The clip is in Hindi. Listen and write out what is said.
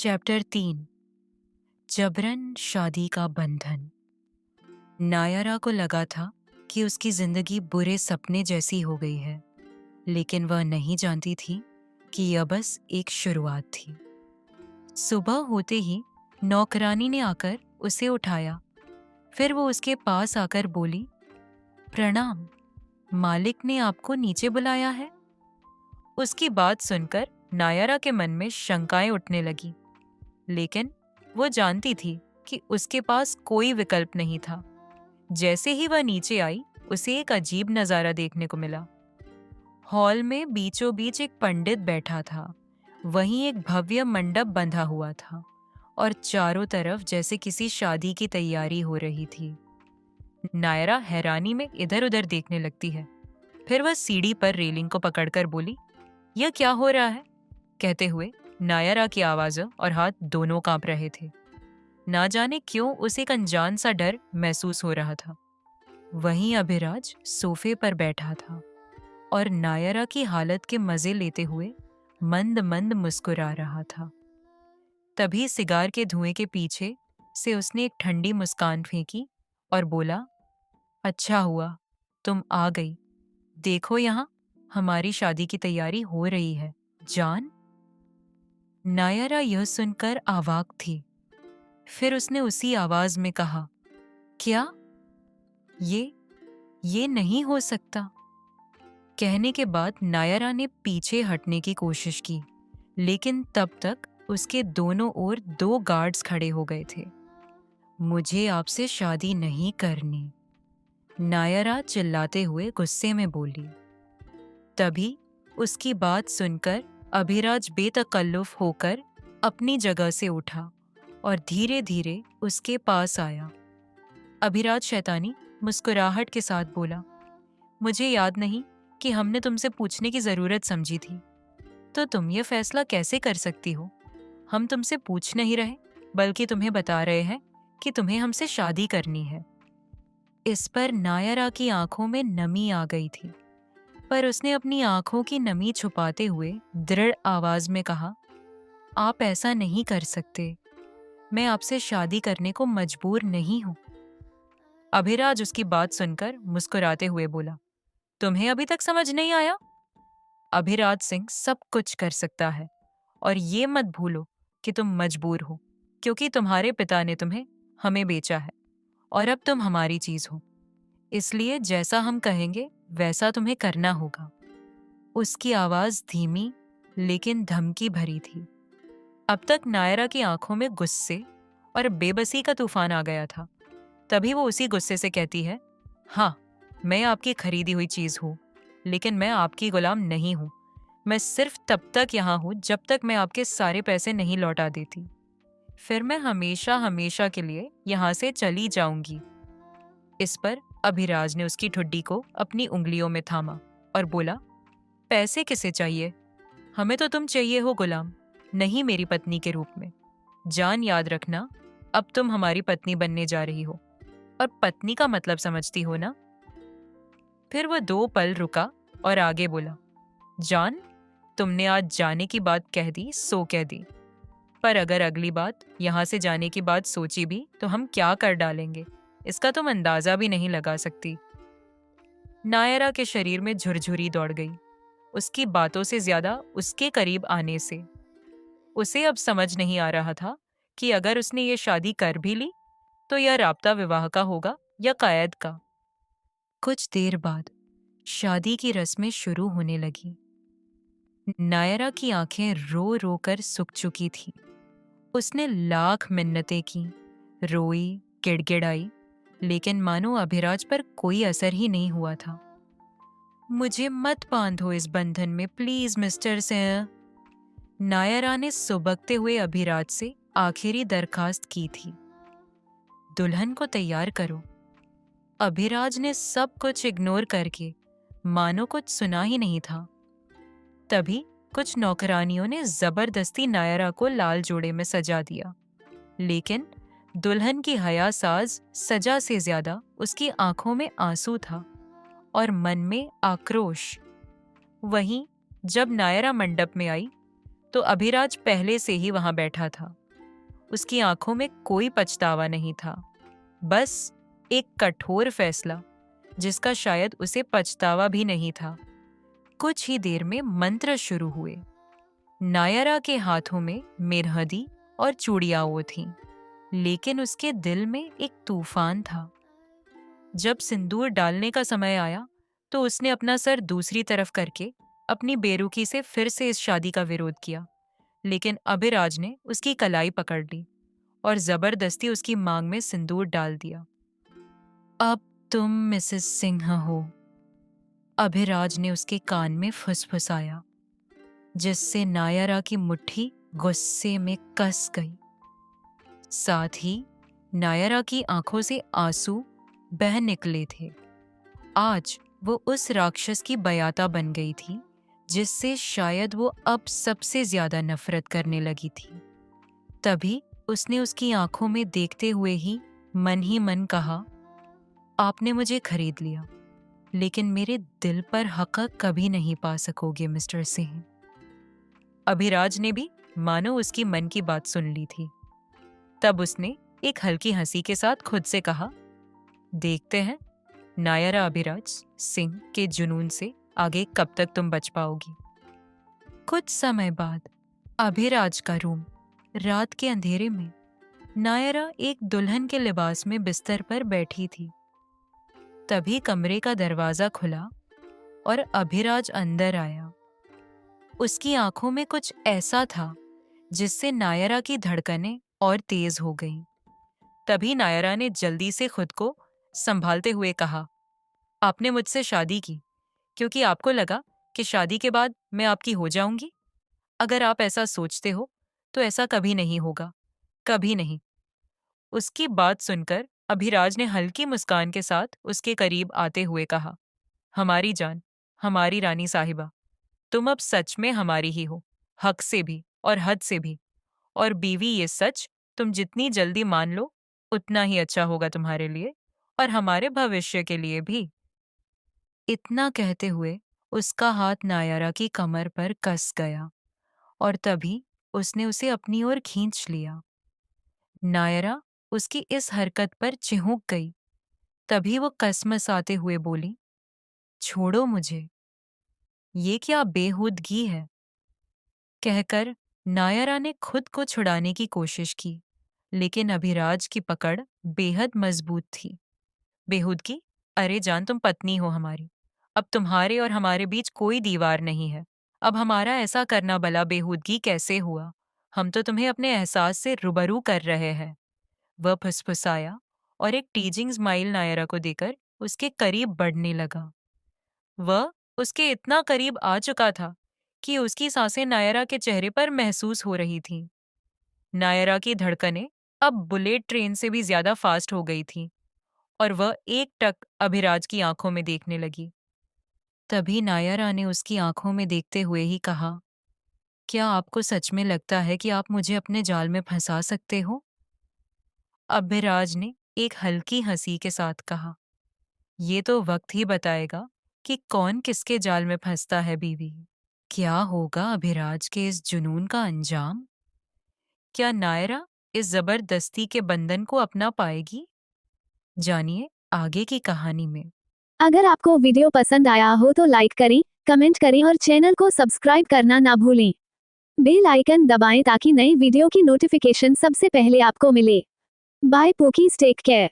चैप्टर 3। जबरन शादी का बंधन। नायरा को लगा था कि उसकी जिंदगी बुरे सपने जैसी हो गई है, लेकिन वह नहीं जानती थी कि यह बस एक शुरुआत थी। सुबह होते ही नौकरानी ने आकर उसे उठाया। फिर वो उसके पास आकर बोली, प्रणाम, मालिक ने आपको नीचे बुलाया है। उसकी बात सुनकर नायरा के मन में शंकाएं उठने लगी, लेकिन वो जानती थी कि उसके पास कोई विकल्प नहीं था। जैसे ही वह नीचे आई, उसे एक अजीब नजारा देखने को मिला। हॉल में बीचों बीच एक पंडित बैठा था। वहीं एक भव्य मंडप बंधा हुआ था और चारों तरफ जैसे किसी शादी की तैयारी हो रही थी। नायरा हैरानी में इधर उधर देखने लगती है। फिर वह सीढ़ी पर रेलिंग को पकड़कर बोली, यह क्या हो रहा है? कहते हुए नायरा की आवाज और हाथ दोनों कांप रहे थे। ना जाने क्यों उसे एक अनजान सा डर महसूस हो रहा था। वहीं अभिराज सोफे पर बैठा था और नायरा की हालत के मजे लेते हुए मंद मंद मुस्कुरा रहा था। तभी सिगार के धुएं के पीछे से उसने एक ठंडी मुस्कान फेंकी और बोला, अच्छा हुआ तुम आ गई। देखो यहाँ, हमारी शादी की तैयारी हो रही है जान। नायरा यह सुनकर अवाक थी। फिर उसने उसी आवाज में कहा, क्या? ये ये नहीं हो सकता। कहने के बाद नायरा ने पीछे हटने की कोशिश की, लेकिन तब तक उसके दोनों ओर 2 गार्ड्स खड़े हो गए थे। मुझे आपसे शादी नहीं करनी, नायरा चिल्लाते हुए गुस्से में बोली। तभी उसकी बात सुनकर अभिराज बेतकल्लुफ होकर अपनी जगह से उठा और धीरे धीरे उसके पास आया। अभिराज शैतानी मुस्कुराहट के साथ बोला, मुझे याद नहीं कि हमने तुमसे पूछने की जरूरत समझी थी, तो तुम ये फैसला कैसे कर सकती हो? हम तुमसे पूछ नहीं रहे, बल्कि तुम्हें बता रहे हैं कि तुम्हें हमसे शादी करनी है। इस पर नायरा की आंखों में नमी आ गई थी, पर उसने अपनी आंखों की नमी छुपाते हुए दृढ़ आवाज में कहा, आप ऐसा नहीं कर सकते। मैं आपसे शादी करने को मजबूर नहीं हूं। अभिराज उसकी बात सुनकर मुस्कुराते हुए बोला, तुम्हें अभी तक समझ नहीं आया? अभिराज सिंह सब कुछ कर सकता है, और ये मत भूलो कि तुम मजबूर हो, क्योंकि तुम्हारे पिता ने तुम्हें हमें बेचा है और अब तुम हमारी चीज हो। इसलिए जैसा हम कहेंगे वैसा तुम्हें करना होगा। उसकी आवाज धीमी लेकिन धमकी भरी थी। अब तक नायरा की आंखों में गुस्से और बेबसी का तूफान आ गया था। तभी वो उसी गुस्से से कहती है, हाँ, मैं आपकी खरीदी हुई चीज हूं, लेकिन मैं आपकी गुलाम नहीं हूं। मैं सिर्फ तब तक यहाँ हूं जब तक मैं आपके सारे पैसे नहीं लौटा देती। फिर मैं हमेशा हमेशा के लिए यहाँ से चली जाऊंगी। इस पर अभिराज ने उसकी ठुड्डी को अपनी उंगलियों में थामा और बोला, पैसे किसे चाहिए? हमें तो तुम चाहिए हो गुलाम, नहीं मेरी पत्नी के रूप में। जान याद रखना, अब तुम हमारी पत्नी बनने जा रही हो, और पत्नी का मतलब समझती हो ना? फिर वह 2 पल रुका और आगे बोला, जान, तुमने आज जाने की बात कह दी सो कह दी, पर अगर अगली बात यहाँ से जाने की बात सोची भी तो हम क्या कर डालेंगे, इसका तुम अंदाजा भी नहीं लगा सकती। नायरा के शरीर में झुरझुरी दौड़ गई, उसकी बातों से ज्यादा उसके करीब आने से। उसे अब समझ नहीं आ रहा था कि अगर उसने ये शादी कर भी ली तो यह राब्ता विवाह का होगा या कैद का। कुछ देर बाद शादी की रस्में शुरू होने लगी। नायरा की आंखें रो रो कर सूख चुकी थीं। उसने लाख मिन्नतें की, रोई, गिड़गिड़ाई, लेकिन मानो अभिराज पर कोई असर ही नहीं हुआ था। मुझे मत बांधो इस बंधन में प्लीज मिस्टर सिंह, नायरा ने सुबकते हुए अभिराज से आखिरी दरखास्त की थी। दुल्हन को तैयार करो। अभिराज ने सब कुछ इग्नोर करके मानो कुछ सुना ही नहीं था। तभी कुछ नौकरानियों ने जबरदस्ती नायरा को लाल जोड़े में सजा दिया, लेकिन दुल्हन की हयासाज सजा से ज्यादा उसकी आंखों में आंसू था और मन में आक्रोश। वहीं जब नायरा मंडप में आई तो अभिराज पहले से ही वहां बैठा था। उसकी आंखों में कोई पछतावा नहीं था, बस एक कठोर फैसला जिसका शायद उसे पछतावा भी नहीं था। कुछ ही देर में मंत्र शुरू हुए। नायरा के हाथों में मेरहदी और चूड़ियां थीं, लेकिन उसके दिल में एक तूफान था। जब सिंदूर डालने का समय आया तो उसने अपना सर दूसरी तरफ करके अपनी बेरुखी से फिर से इस शादी का विरोध किया, लेकिन अभिराज ने उसकी कलाई पकड़ ली और जबरदस्ती उसकी मांग में सिंदूर डाल दिया। अब तुम मिसेस सिंह हो, अभिराज ने उसके कान में फुसफुसाया, जिससे नायरा की मुट्ठी गुस्से में कस गई। साथ ही नायरा की आंखों से आंसू बह निकले थे। आज वो उस राक्षस की बयाता बन गई थी जिससे शायद वो अब सबसे ज्यादा नफरत करने लगी थी। तभी उसने उसकी आंखों में देखते हुए ही मन कहा, आपने मुझे खरीद लिया, लेकिन मेरे दिल पर हक कभी नहीं पा सकोगे मिस्टर सिंह। अभिराज ने भी मानो उसकी मन की बात सुन ली थी। तब उसने एक हल्की हंसी के साथ खुद से कहा, देखते हैं नायरा अभिराज सिंह के जुनून से आगे कब तक तुम बच पाओगी। कुछ समय बाद अभिराज का रूम, रात के अंधेरे में नायरा एक दुल्हन के लिबास में बिस्तर पर बैठी थी। तभी कमरे का दरवाजा खुला और अभिराज अंदर आया। उसकी आंखों में कुछ ऐसा था जिससे नायरा की धड़कनें और तेज हो गईं। तभी नायरा ने जल्दी से खुद को संभालते हुए कहा, आपने मुझसे शादी की क्योंकि आपको लगा कि शादी के बाद मैं आपकी हो जाऊंगी। अगर आप ऐसा सोचते हो तो ऐसा कभी नहीं होगा, कभी नहीं। उसकी बात सुनकर अभिराज ने हल्की मुस्कान के साथ उसके करीब आते हुए कहा, हमारी जान, हमारी रानी साहिबा, तुम अब सच में हमारी ही हो, हक से भी और हद से भी। और बीवी, ये सच तुम जितनी जल्दी मान लो उतना ही अच्छा होगा तुम्हारे लिए और हमारे भविष्य के लिए भी। इतना कहते हुए उसका हाथ नायरा की कमर पर कस गया और तभी उसने उसे अपनी ओर खींच लिया। नायरा उसकी इस हरकत पर चिहुक गई। तभी वो कसमसाते हुए बोली, छोड़ो मुझे, ये क्या बेहूदगी है। कहकर नायरा ने खुद को छुड़ाने की कोशिश की, लेकिन अभिराज की पकड़ बेहद मजबूत थी। बेहूदगी? अरे जान, तुम पत्नी हो हमारी। अब तुम्हारे और हमारे बीच कोई दीवार नहीं है। अब हमारा ऐसा करना भला बेहूदगी कैसे हुआ? हम तो तुम्हें अपने एहसास से रूबरू कर रहे हैं। वह फुसफुसाया और एक टीजिंग स्माइल नायरा को देकर उसके करीब बढ़ने लगा। वह उसके इतना करीब आ चुका था कि उसकी सांसें नायरा के चेहरे पर महसूस हो रही थीं। नायरा की धड़कनें अब बुलेट ट्रेन से भी ज्यादा फास्ट हो गई थीं और वह एक टक अभिराज की आंखों में देखने लगी। तभी नायरा ने उसकी आंखों में देखते हुए ही कहा, क्या आपको सच में लगता है कि आप मुझे अपने जाल में फंसा सकते हो? अभिराज ने एक हल्की हंसी के साथ कहा, ये तो वक्त ही बताएगा कि कौन किसके जाल में फंसता है बीवी। क्या होगा अभिराज के इस जुनून का अंजाम? क्या नायरा इस जबरदस्ती के बंधन को अपना पाएगी? जानिए आगे की कहानी में। अगर आपको वीडियो पसंद आया हो तो लाइक करें, कमेंट करें और चैनल को सब्सक्राइब करना ना भूलें। बेल आइकन दबाएं ताकि नई वीडियो की नोटिफिकेशन सबसे पहले आपको मिले। बाय पोकीज, टेक केयर।